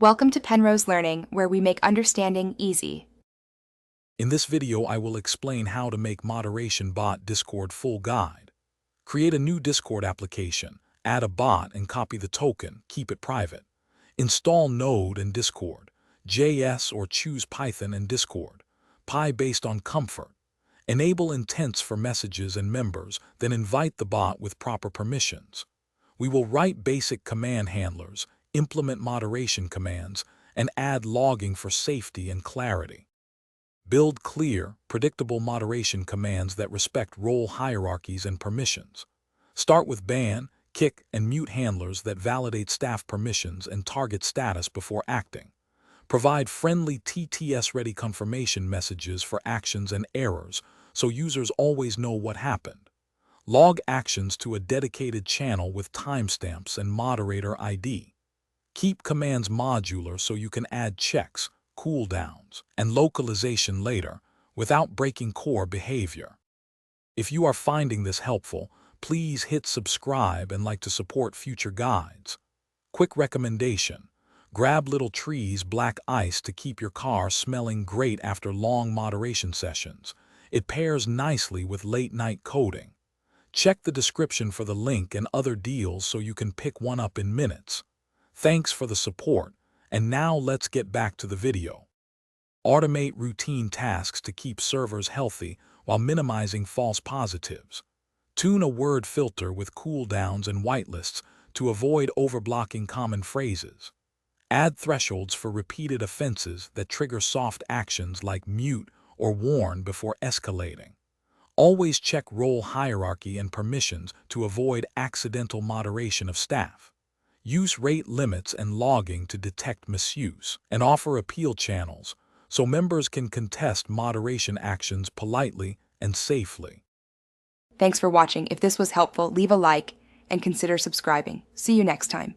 Welcome to Penrose Learning, where we make understanding easy. In this video, I will explain how to make Moderation Bot Discord full guide. Create a new Discord application, add a bot and copy the token, keep it private. Install Node and Discord, JS or choose Python and Discord, Pi based on comfort. Enable intents for messages and members, then invite the bot with proper permissions. We will write basic command handlers, implement moderation commands, and add logging for safety and clarity. Build clear, predictable moderation commands that respect role hierarchies and permissions. Start with ban, kick, and mute handlers that validate staff permissions and target status before acting. Provide friendly TTS-ready confirmation messages for actions and errors so users always know what happened. Log actions to a dedicated channel with timestamps and moderator ID. Keep commands modular so you can add checks, cooldowns, and localization later without breaking core behavior. If you are finding this helpful, please hit subscribe and like to support future guides. Quick recommendation: grab Little Tree's black ice to keep your car smelling great after long moderation sessions. It pairs nicely with late-night coding. Check the description for the link and other deals so you can pick one up in minutes. Thanks for the support, and now let's get back to the video. Automate routine tasks to keep servers healthy while minimizing false positives. Tune a word filter with cooldowns and whitelists to avoid overblocking common phrases. Add thresholds for repeated offenses that trigger soft actions like mute or warn before escalating. Always check role hierarchy and permissions to avoid accidental moderation of staff. Use rate limits and logging to detect misuse, and offer appeal channels so members can contest moderation actions politely and safely. Thanks for watching. If this was helpful, leave a like and consider subscribing. See you next time.